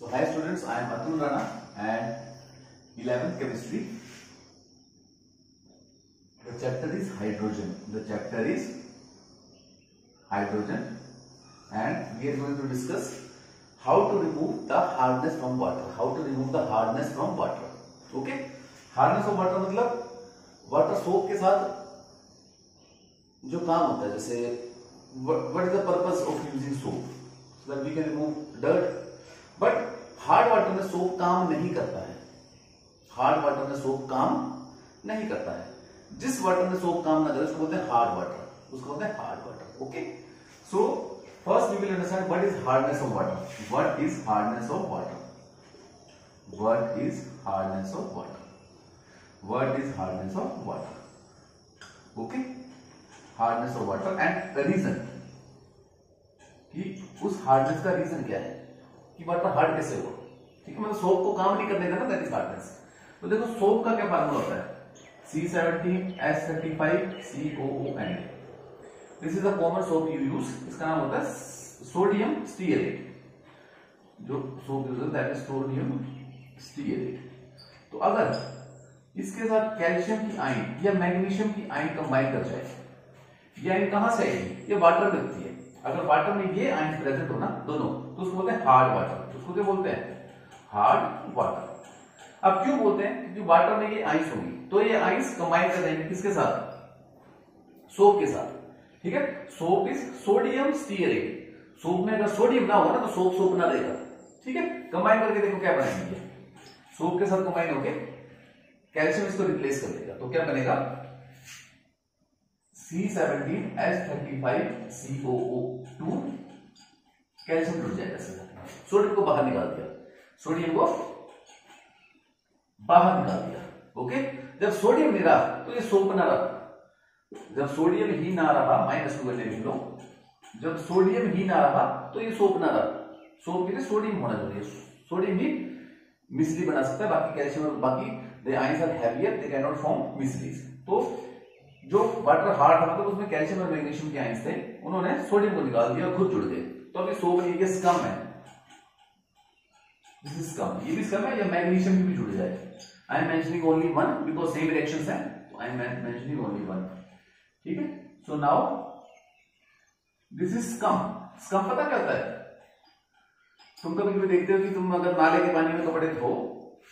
So hi students, I am Atul Rana and 11th chemistry. The chapter is hydrogen. And we are going to discuss how to remove the hardness from water. Okay? Hardness of water मतलब water soap के साथ जो काम होता है, जैसे what is the purpose of using soap? So that we can remove dirt. But hard water में soap काम नहीं करता है. जिस वाटर में सोप काम ना करे उसको बोलते हैं hard water. Okay, so first we will understand what is hardness of water. Okay, hardness of water and reason कि उस हार्डनेस का रीजन क्या है कि वाटर हार्ड कैसे हुआ. ठीक है, मतलब सोप को काम नहीं करने का ना, दैट इज हार्डनेस. तो देखो सोप का क्या फार्मूला होता है, C17H35COON. This is the common soap you use. इसका नाम होता है सोडियम स्टीयरेट. जो सोप यूज होता है दैट इज सोडियम स्टीयरेट. तो अगर इसके साथ कैल्शियम की आयन या मैग्नीशियम की आयन कंबाइन कर जाए, ये आयन कहां से आएगी, ये वाटर में लगती है. अगर वाटर में ये आयन प्रेजेंट हो ना दोनों, तो उसको बोलते हैं हार्ड वाटर. उसको क्या बोलते हैं, हार्ड वाटर. अब क्यों बोलते हैं, क्योंकि वाटर में ये आइस होगी, तो ये आइस कंबाइन कर देंगे किसके साथ, सोप के साथ. ठीक है, soap is sodium stearate. Soap में अगर सोडियम ना हो ना तो सोप ना रहेगा. ठीक है, कंबाइन करके देखो क्या बनाएंगे, सोप के साथ कंबाइन होके कैल्शियम इसको रिप्लेस कर देगा. तो क्या बनेगा, C17H35COO2. कैल्शियम जुड़ जाएगा. सोडियम को बाहर निकाल दिया. ओके, जब सोडियम नहीं रहा तो ये सोप बना रहा. जब सोडियम ही ना रहा, -2 लिख लो. जब सोडियम ही ना रहा तो ये सोप ना रहा. सोप के लिए सोडियम होना जरूरी है. सोडियम ही मिसली बना सकता है, बाकी कैल्शियम और बाकी the ions are heavier, they cannot form मिसलीज. तो जो वाटर हार्ड था मतलब उसमें कैल्शियम और मैग्नीशियम के आयंस थे, उन्होंने सोडियम को निकाल दिया और खुद जुड़ गए. तो अभी सोप ये स्कम है. This is scum. ये भी स्कम है, या मैग्नीशियम भी जुड़ जाए. I am mentioning only one because same reactions हैं, तो I am mentioning only one. ठीक है, so now this is scum. Scum पता क्या होता है, तुम कभी देखते हो कि तुम अगर नाले के पानी में कपड़े धो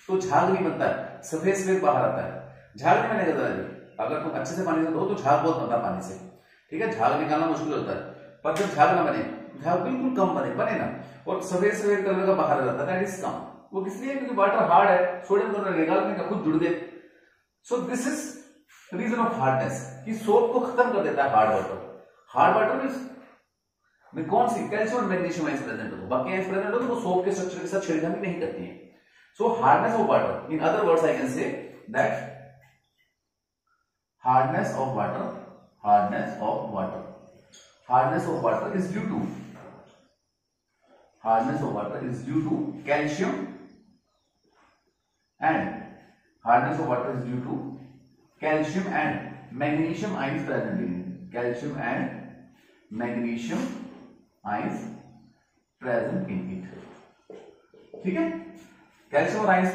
तो झाग नहीं बनता है, सफेद बाहर आता है. झाग नहीं बनेगा दादाजी. अगर तुम अच्छे से पानी से धो तो झाग बहुत बनता है पानी से. ठीक है, झाग निकालना मुश्किल होता है. पर जब झाग ना बने, झाग बिल्कुल कम बने ना, और सफेद कलर का बाहर रहता है, दैट इज कम. वो किसलिए, क्योंकि वाटर हार्ड है, सोडियम क्लोराइड निकालने का खुद जुड़ गए. So this is reason of hardness, कि सोप को खत्म कर देता है हार्ड वाटर. में कौन सी, कैल्शियम और मैग्नीशियम आयंस प्रेजेंट हो. बाकी आयंस प्रेजेंट हो तो वो सोप के स्ट्रक्चर के साथ छेड़खानी नहीं करती है. So hardness of water, in other words I can say that hardness of water is due to calcium and magnesium ions present in it. ठीक है, कैल्शियम और आयंस,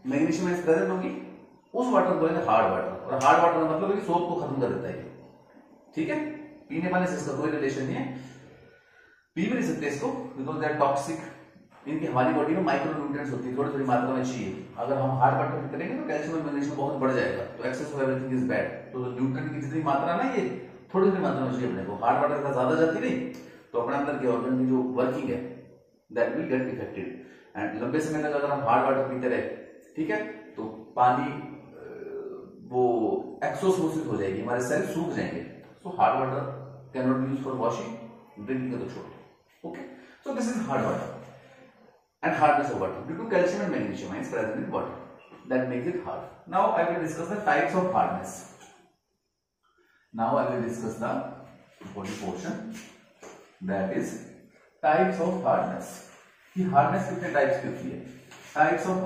मैग्नीशियम आयंस प्रेजेंट होगी, उस वाटर को बोलेंगे हार्ड वाटर. और hard water का मतलब है कि सोप को खत्म कर देता है. ठीक है, पीने पानी से इसका कोई रिलेशन नहीं है. पी भी नहीं सकते इसको, बिकॉज दे आर टॉक्सिक. इनकी हमारी बॉडी में माइक्रो न्यूट्रिएंट्स होती है, थोड़ी मात्रा में चाहिए. अगर हम हार्ड वाटर करेंगे तो कैल्शियम और मैग्नीशियम बहुत बढ़ जाएगा. तो excess of everything is bad. तो न्यूट्रिएंट की जितनी मात्रा ना, ये थोड़ी मात्रा में चाहिए अपने को. हार्ड वाटर का ज्यादा जाती नहीं तो अपने अंदर के ऑर्गन की जो वर्किंग है that will get affected. And लंबे समय तक अगर हम हार्ड वाटर पीते रहे, ठीक है, तो पानी वो एक्सोसमोसिस हो जाएगी, हमारे सेल सूख जाएंगे. So hard water can not be used for washing, drinking तो छोड़ो. Okay, so this is hard water and hardness of water due to calcium and magnesium ions present in water that makes it hard. Now I will discuss the types of hardness. body portion, that is types of hardness. कि hardness कितने types की होती है, types of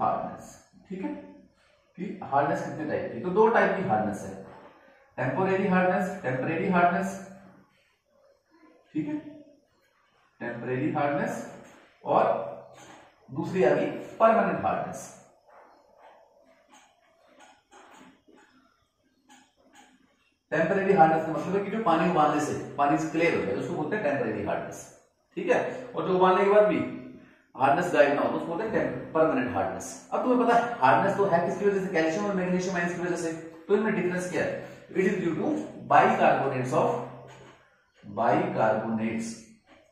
hardness. ठीक है, कि hardness कितने type की, तो दो टाइप की हार्डनेस है, टेम्पोरेरी हार्डनेस. ठीक है, टेम्परेरी हार्डनेस, और दूसरी आ गई परमानेंट हार्डनेस। टेम्परेरी हार्डनेस का मतलब है कि जो पानी उबालने से पानी से क्लियर हो जाए उसको बोलते हैं टेम्परेरी हार्डनेस, ठीक है। और जो उबालने के बाद भी हार्डनेस गायब ना हो तो उसको बोलते हैं परमानेंट हार्डनेस। अब तुम्हें पता है हार्डनेस तो है किसकी वजह से, कैल्शियम और मैग्नीशियम आयंस की वजह से। तो इनमें डिफरेंस क्या है, it is due to bicarbonates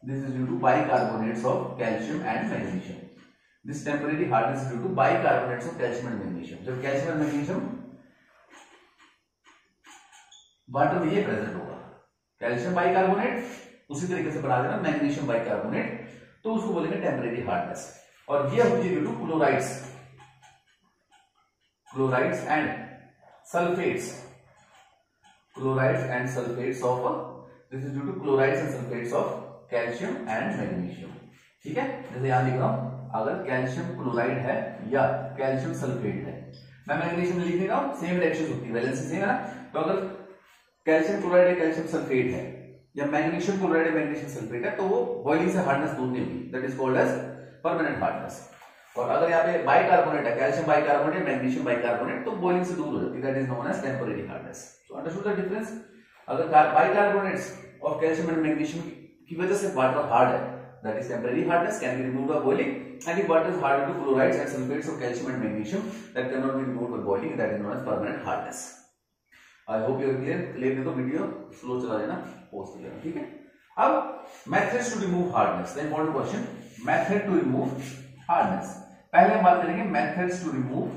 this is due to bicarbonates of calcium and magnesium. This temporary hardness is due to bicarbonates of calcium and magnesium. जब कैल्शियम एंड मैग्नीशियम वाटर में ये प्रेजेंट होगा, calcium bicarbonate उसी तरीके से बना देना magnesium bicarbonate, तो उसको बोलेंगे टेम्परेरी हार्डनेस। और ये होती है due to chlorides and sulphates of, this is due to chlorides and sulphates of calcium and magnesium, ठीक है। जैसे यहां लिख रहा हूं, अगर कैल्शियम क्लोराइड है या कैल्शियम सल्फेट है, मैं मैग्नीशियम लिख नहीं रहा हूं, सेम रिएक्शन होती है, वैलेंसी सेम है ना। तो अगर कैल्शियम क्लोराइड या कैल्शियम सल्फेट है या मैग्नीशियम क्लोराइड या मैग्नीशियम सल्फेट है, तो वो बॉइलिंग से हार्डनेस दूर नहीं होगी, that is called as permanent hardness. और अगर यहाँ पे बाइकार्बोनेट है, कैल्शियम बाइकार्बोनेट या मैग्नीशियम बाइकार्बोनेट, तो बॉइलिंग से दूर हो जाती है, that is known as temporary hardness. So understood the difference. अगर bicarbonates of calcium and magnesium की वजह से वाटर हार्ड है, that is temporary hardness, can be removed by boiling, and if water is hard due to chlorides and sulphates of calcium and magnesium, that can not be removed by boiling, that is known as permanent hardness. I hope you are clear नहीं तो video slow चला देना, pause कर लेना, ठीक है। अब methods to remove hardness, the important question, method to remove hardness. पहले हम बात करेंगे methods to remove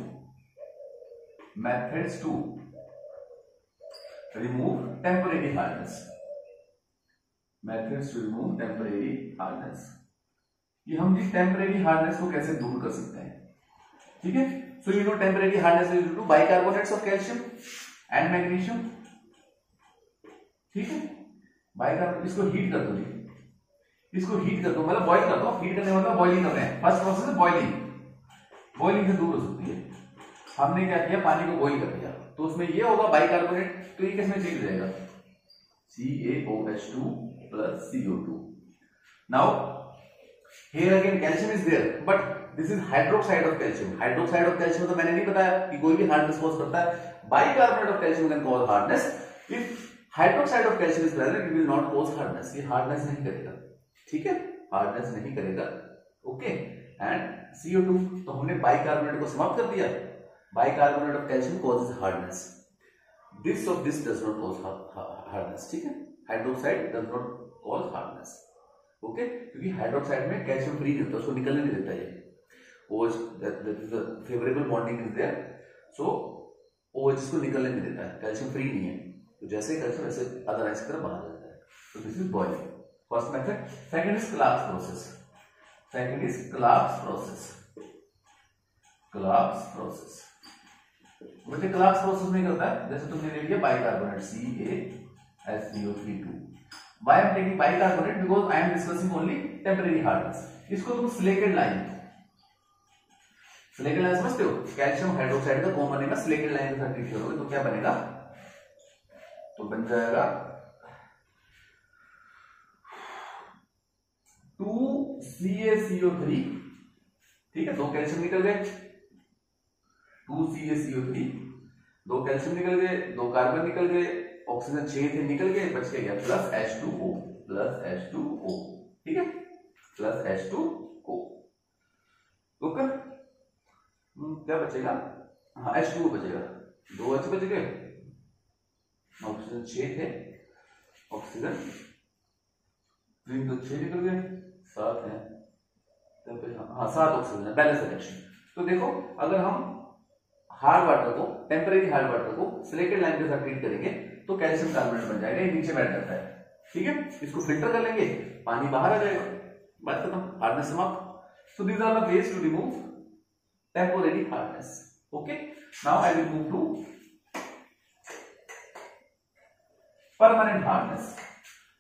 temporary hardness. Methods to remove temporary hardness, ये हम जी टेम्परेरी हार्डनेस को कैसे दूर कर सकते हैं, ठीक है। So you know temporary hardness is due to bicarbonates of calcium and magnesium, ठीक है। बाइकार्बोनेट, इसको हीट कर दो जी, इसको हीट कर दो, मतलब बॉइल कर दो, हीट करने मतलब बॉइलिंग कर रहे हैं, फर्स्ट प्रोसेस है बॉइलिंग से दूर हो सकती है। हमने क्या किया, पानी को बॉइल कर दिया, तो उसमें ये होगा बाइकार्बोनेट, तो ये किसमें चेंज हो जाएगा, CaOH2 plus CO2। Now here again calcium is there, but this is hydroxide of calcium। Hydroxide of calcium तो मैंने नहीं बताया कि कोई भी हार्डनेस कॉज करता है, bicarbonate of calcium can cause hardness, if hydroxide of calcium is present it will not cause hardness, ये हार्डनेस नहीं करेगा, ठीक है, हार्डनेस नहीं करेगा, ओके। एंड CO2, तो हमने बाइकार्बोनेट को समाप्त कर दिया, bicarbonate of calcium causes hardness, this of this does not cause hardness, ठीक है। Hydroxide does not cause hardness, okay, क्योंकि हाइड्रोक्साइड में कैल्शियम फ्री नहीं होता, उसको निकलने नहीं देता, ये OH, that is the favorable bonding is there, so OH इसको निकलने नहीं देता है, कैल्शियम फ्री नहीं है, तो जैसे कैल्शियम वैसे अदर आइंस की तरफ बाहर जाता है। तो this is boiling, first method. Second is Clark's process, but Clark's process नहीं करता है, जैसे तुमने ले लिया bicarbonate CaSO3 2, why I am taking bicarbonate, because I am discussing only temporary hardness। इसको तुम सिलेटेड लाइन समझते हो, कैल्शियम हाइड्रोक्साइड का कॉमन बनेगा, सिलेटेड लाइन के साथ ट्रीट करोगे तो क्या बनेगा, तो बन जाएगा 2CaCO3, ठीक है, दो कैल्शियम निकल गए, 2CaCO3, दो कैल्शियम निकल गए, दो कार्बन निकल गए, ऑक्सीजन 6 थे निकल गए, बच के गया प्लस H2O, ठीक है, प्लस H2O, ओके। क्या बचेगा, हाँ H2O बचेगा, 2 H बच गए, ऑक्सीजन 6 थे, ऑक्सीजन 3 तो 6 निकल गए, 7 है, हाँ 7 ऑक्सीजन है, बैलेंस रिएक्शन। तो देखो अगर हम हार्ड वाटर को, टेम्परेरी हार्ड वाटर को सिलेटेड लाइन के साथ ट्रीट करेंगे तो कैल्शियम कार्बोनेट बन जाएगा, ये नीचे बैठ जाता है, ठीक है। इसको फिल्टर कर लेंगे, पानी बाहर आ जाएगा, बात खत्म, हार्डनेस समाप्त। So these are the ways to remove temporary hardness, okay. Now I will move to permanent hardness.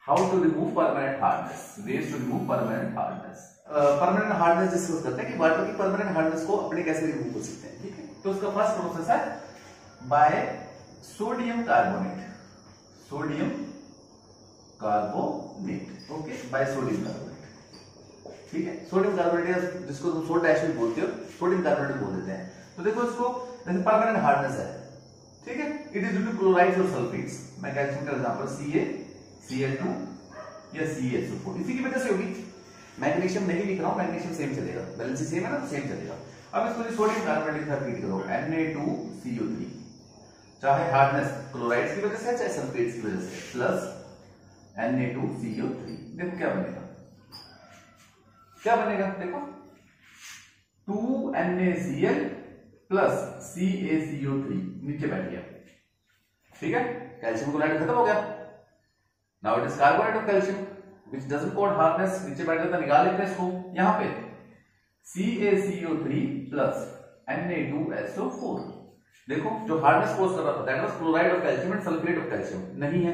How to remove permanent hardness, ways to remove permanent hardness. Permanent hardness discuss करते हैं कि water की permanent hardness को अपने कैसे remove कर सकते हैं, ठीक है। तो उसका फर्स्ट प्रोसेस है by sodium carbonate, okay, by sodium carbonate. ठीक है, सोडियम कार्बोनेट जिसको तुम सोड डैश भी बोलते हो, सोडियम कार्बोनेट बोल देते हैं। तो देखो इसको जैसे परमानेंट हार्डनेस है, ठीक है, it is due to chlorides और सल्फेट्स। मैं कैल्शियम का एग्जांपल Ca, Cl2 या CaSO4 इसी की वजह से होगी। मैग्नीशियम नहीं लिख रहा हूं, मैग्नीशियम सेम चलेगा, बैलेंस सेम है ना, तो सेम चलेगा। अब इसको सोडियम कार्बोनेट के साथ ट्रीट करो, Na2CO3, चाहे हार्डनेस क्लोराइड्स की वजह से चाहे सल्फेट्स की वजह से, प्लस Na2CO3। देखो क्या बनेगा, क्या बनेगा, देखो 2NaCl प्लस CaCO3 नीचे बैठ गया, ठीक है, कैल्शियम क्लोराइड खत्म हो गया। Now it is carbonate of calcium which doesn't code hardness, नीचे बैठ जाता, निकाल लेते हैं इसको। यहां पे CaCO3 प्लस Na2SO4, देखो जो हार्डनेस कोज कर रहा था that was chloride of calcium and sulphate of calcium, नहीं है,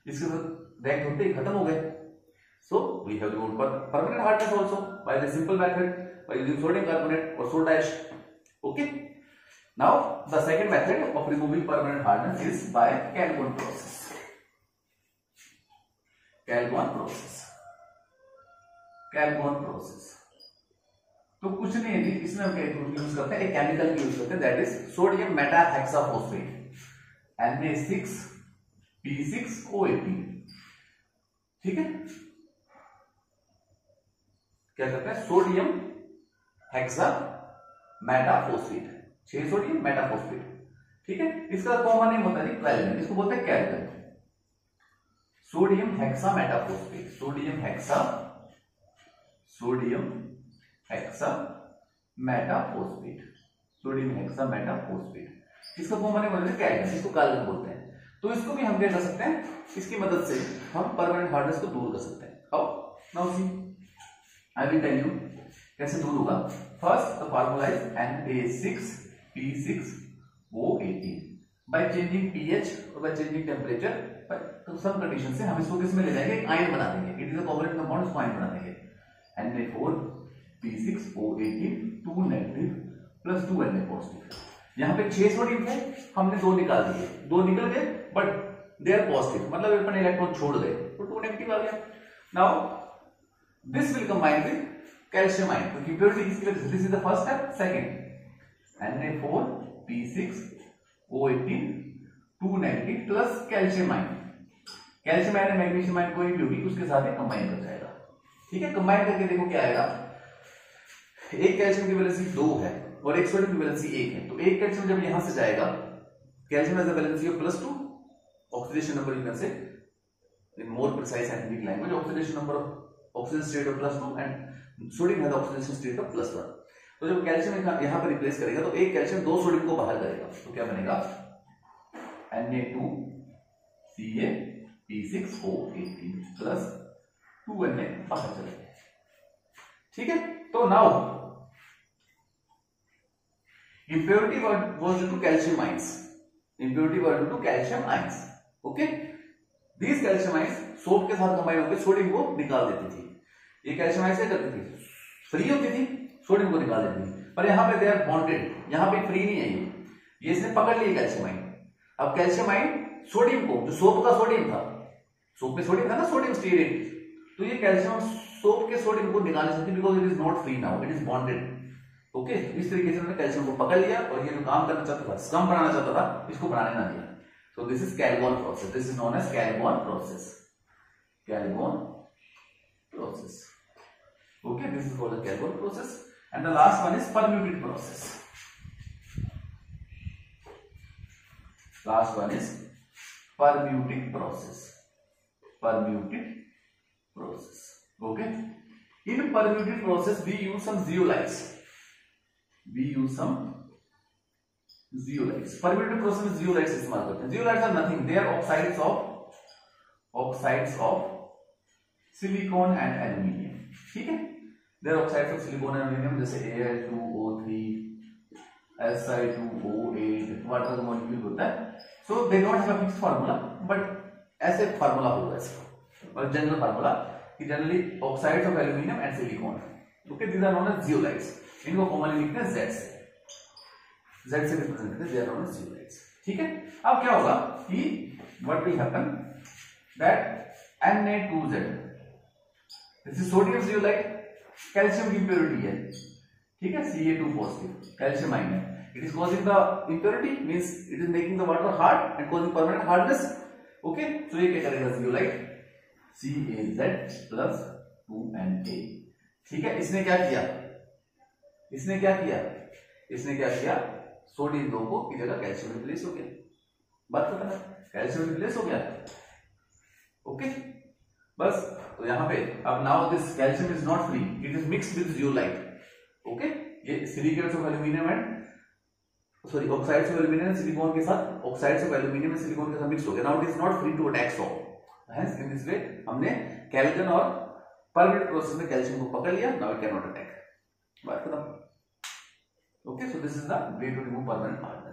इसके साथ रिएक्ट होते ही खत्म हो गए। So we have removed permanent hardness also by the simple method by using sodium carbonate or soda ash. Okay. Now the second method of removing permanent hardness is by Calgon process. Calgon process. Calgon process. तो कुछ नहीं है, इसमें हम क्या use करते हैं, एक केमिकल यूज करते हैं दैट इज सोडियम मेटाहेक्साफॉस्फेट Na6P6O18, ठीक है। क्या करते हैं, सोडियम हेक्सा मेटाफॉस्फेट, 6 सोडियम मेटाफॉस्फेट, ठीक है। इसका कॉमन नेम होता है क्लैरिन, इसको बोलते हैं Calgon. Sodium hexa metaphosphate, sodium hexa metaphosphate, sodium hexa metaphosphate, इसका कॉमन नेम होता है कैल्गन, इसको कैल्गन बोलते हैं। तो इसको भी हम क्या कर सकते हैं, इसकी मदद से हम परमानेंट हार्डनेस को दूर कर सकते हैं। How, now see I will tell you कैसे दूर होगा। First the formula is Na6P6O18 by changing pH और बाय चेंजिंग टेम्परेचर, तो सम कंडीशन से हम इसको किसमें ले जाएंगे, एक आयन बना देंगे, it is a covalent compound, इसको आयन बना देंगे। Na4P6O18 2 negative plus 2 Na positive. यहाँ पे 6 सोडियम थे, हमने 2 निकाल दिए, 2 निकल गए बट दे आर पॉजिटिव, मतलब अपन इलेक्ट्रॉन छोड़ गए तो 2 नेगेटिव आ गया। Now this will combine with calcium ion, क्योंकि impurity इसकी वजह से, this is the first step। second Na4P6O18 2 negative plus calcium ion, calcium ion magnesium ion कोई भी होगी उसके साथ ही कंबाइन कर जाएगा, ठीक है। कंबाइन करके देखो क्या आएगा, एक कैल्शियम की वैलेंसी 2 है और एक सोडियम की वैलेंसी 1 है, तो एक कैल्शियम जब यहां से जाएगा, calcium has a valency of +2, oxidation number you can say in more precise scientific language, oxidation number of oxygen state of +2 and sodium has oxidation state of +1। तो जब कैल्शियम यहां पर रिप्लेस करेगा तो एक कैल्शियम 2 सोडियम को बाहर करेगा, तो क्या बनेगा, Na2CaP6O18 प्लस 2Na बाहर चले गए, ठीक है। तो now impurity was due to calcium ions, impurity was due to calcium ions, okay। these calcium ions soap के साथ कंबाइन होकर सोडियम को निकाल देती थी। ये कैल्शियम आयन से करती थी, फ्री होती थी, सोडियम को निकाल देती थी, पर यहाँ पे दे आर बॉन्डेड, यहाँ पे फ्री नहीं है ये इसने पकड़ लिया कैल्शियम आयन। अब कैल्शियम आयन सोडियम को, जो सोप का सोडियम था, सोप में सोडियम था ना, सोडियम स्टीरेट, तो ये कैल्शियम सोप के सोडियम को निकाल सकती है, because it is not free now, it is bonded, okay. इस तरीके से उन्होंने कैल्शियम को पकड़ लिया और ये जो काम करना चाहता था, स्कम बनाना चाहता था, इसको बनाने ना दिया। So this is Calgon process. This is known as Calgon process. Calgon process. Okay, this is called the Calgon process. And the last one is permuted process. Last one is permuted process. Permuted process. Okay. In permuted process, we use some zeolites. We use some zeolites. Permuted process में zeolites इस्तेमाल करते हैं। Zeolites are nothing. They are oxides of silicon and aluminium. ठीक है? They are oxides of silicon and aluminium जैसे Al2O3, Si2O8, water का molecule होता है। So they don't have a fixed formula, but ऐसे फार्मूला होगा इसका, और जनरल फार्मूला कि generally oxides of aluminium and silicon. Okay, these are known as zeolites. इनको कॉमनली लिखते हैं Z से। Z से रिप्रेजेंट करते हैं, they are known as zeolites. ठीक है? अब क्या होगा कि what will happen that Na2Z, this is sodium zeolite, calcium की इम्प्योरिटी है, ठीक है, Ca2 पॉजिटिव कैल्शियम आइन है. It is causing the impurity, means it is making the water hard and causing permanent hardness. Okay, so ये क्या करेगा zeolite CaZ plus 2Na. ठीक है, इसने क्या किया, इसने क्या किया, इसने क्या किया, सोडियम 2 को की जगह कैल्शियम रिप्लेस हो गया. बात खत्म है, कैल्शियम रिप्लेस हो गया. ओके, बस. तो यहां पे अब now this calcium is not free, it is mixed with zeolite. Okay, ये silicates of aluminium and sorry oxides of aluminium silicon के साथ, ऑक्साइड्स ऑफ एल्यूमिनियम में सिलिकॉन के साथ मिक्स हो गया. Now it is not free to attack salt. Hence in this way हमने कैल्विन और परमिट प्रोसेस में कैल्शियम को पकड़ लिया. Now it can not attack. बात खत्म. Okay, so this is the way to remove permanent hard.